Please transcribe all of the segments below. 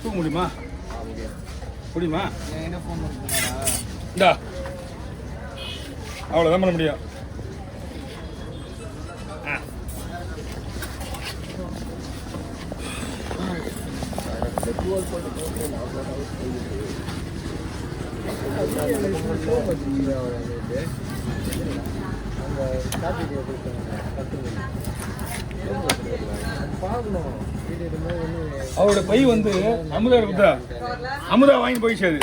தூக்க முடியுமா முடியுமா இந்தா அவ்வளோதான் பண்ண முடியும். அவரோட பை வந்து அமுதா வாங்கி போயிடுச்சு. அது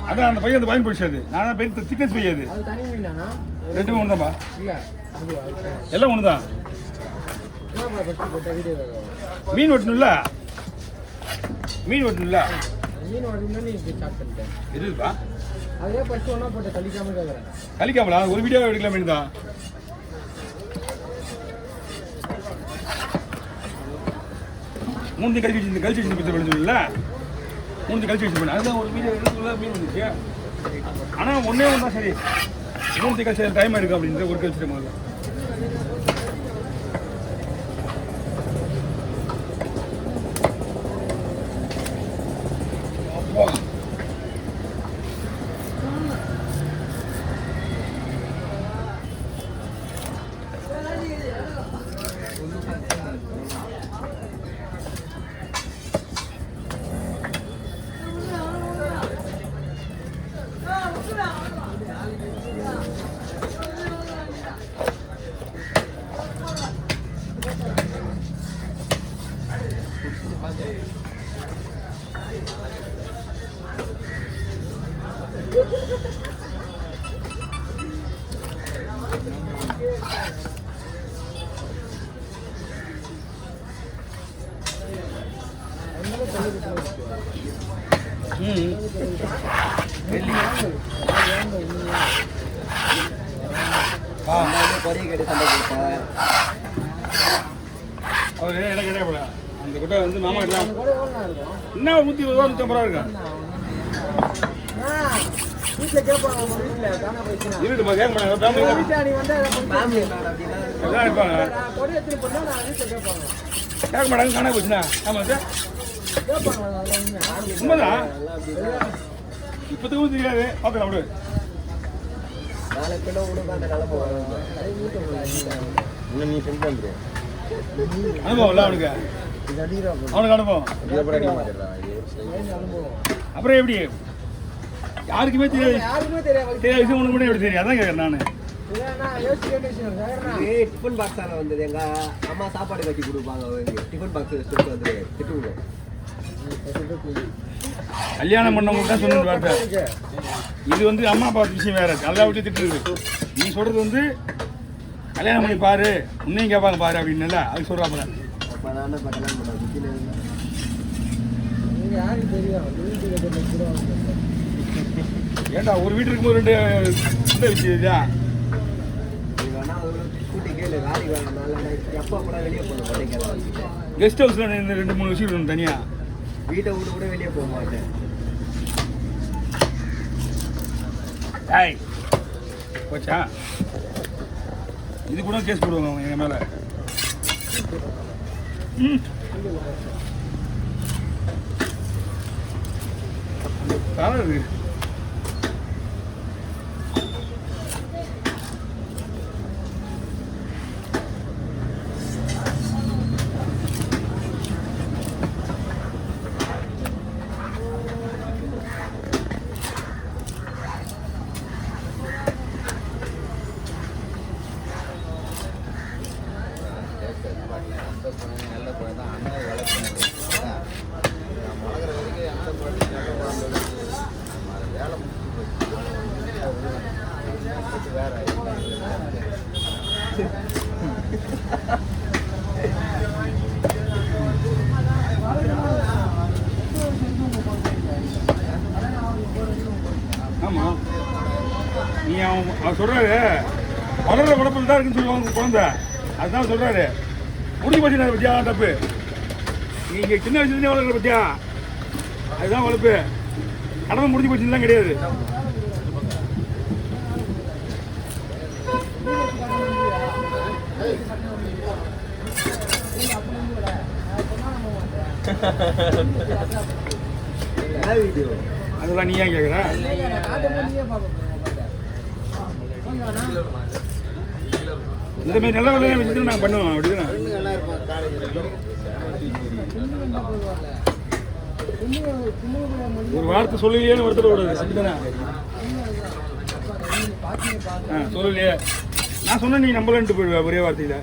அதான் அந்த பையன் வாங்கி போயிடுச்சு. நான் பை திக்கன்ஸ் பை. அது ரெண்டுமே ஒன்று தான்ப்பா, எல்லாம் ஒன்று தான். மீன் வெட்டணும்ல, மீன் வெட்டணும்ல இருக்குப்பா. கழிக்காமலா ஒரு வீடியோ எடுக்கலாம். மீன் தான் மூணு கழிச்சு வச்சு கழிச்சு வச்சுருந்தீங்களா, மூணு கழிச்சு வச்சுருப்பேன். அதுதான் ஒரு வீடியோ எடுத்துள்ள மீன் வந்துச்சு. ஆனால் ஒன்றே ஒன்று தான் சரி, மூணு கழிச்சு டைம் ஆகிருக்கு அப்படின்ற ஒரு கழிச்சு முதல்ல. அவரு எனக்கு கிடையாது. அந்த குட்டை வந்து மாமா கிட்ட என்ன 120 ரூபா 150 ரூபா இருக்கா? இருட்டுமா கேட்க மாட்டாங்க. எல்லாம் இருப்பாங்க கேட்க மாட்டாங்க. காணா போச்சுண்ணா. ஆமாம் சார் உண்மைதான். இப்போதுக்கும் தெரியாது. பார்த்துக்கலாம் விடு. அனுபவம் இல்லை அவனுக்கு, அவனுக்கு அனுபவம். அப்புறம் எப்படி யாருக்குமே தெரியாது தெரியாது உனக்கு கூட எப்படி தெரியும்? அதான் கேட்குறேன் நான். டிஃபன் பாக்ஸால வந்தது. எங்க அம்மா சாப்பாடு கட்டி கொடுப்பாங்க. டிஃபன் பாக்ஸ் வந்து திட்டுவோம். கல்யாணம் பண்ணவங்க தான் சொன்ன வார்த்தை இது. வந்து அம்மா அப்பா விஷயம் வேற, நல்லா விட்டு திட்டுறது. நீ சொல்றது வந்து கல்யாணம் பண்ணி பாரு, உன்னையும் கேட்பாங்க பாரு அப்படின்னு அது சொல்றாங்க. ஏண்டா ஒரு வீட்டு இருக்கும்போது ரெண்டு இந்த விஷயம்யா கெஸ்ட் ஹவுஸ்ல 2-3 விஷயம் இருக்கணும் தனியா. வீட்டை விட்டு கூட வெளியே போக மாட்டேன். போச்சா இது கூட கேஸ் போடுவாங்க எங்க மேல. இருக்கு ஆமாம் நீ அவன் சொல்கிறாரு வளர்கிற உடம்பில் தான் இருக்குன்னு சொல்லுவாங்க குழந்தை. அதுதான் சொல்கிறாரு. முடிஞ்சு போச்சு பற்றியா தப்பு. நீங்கள் சின்ன வயசுலேருந்தே வளர்க்குற பற்றியா அதுதான் வளர்ப்பு. கடமை முடிஞ்சு போச்சுலாம் கிடையாது. என்ன வீடியோ? அதெல்லாம் நீ ஏன் கேட்குற? இந்த மாதிரி நல்ல வேலையை வச்சுட்டு நாங்கள் பண்ணுவோம் அப்படிதானே. ஒரு வார்த்தை சொல்லலையேன்னு ஒருத்தர் விடுறது அப்படிதானே. சொல்லலையே நான் சொன்னேன், நீ நம்பலன்ட்டு போயிடுவேன் ஒரே வார்த்தையில்.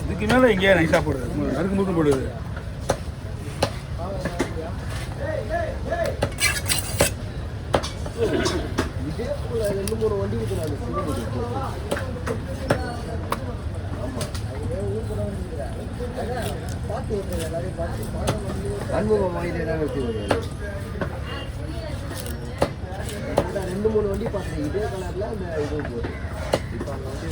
இதுக்கு மேலே எங்கேயா நைஸாக போடுது, நறுக்கு முறுக்கு போடுது. ரெண்டு மூணு வண்டி அனுபவம் வாங்கிட்டு தான் வச்சு ரெண்டு மூணு வண்டி பார்த்தேன் இதே கலர்ல அந்த இது போகுது. இப்போ அந்த வண்டி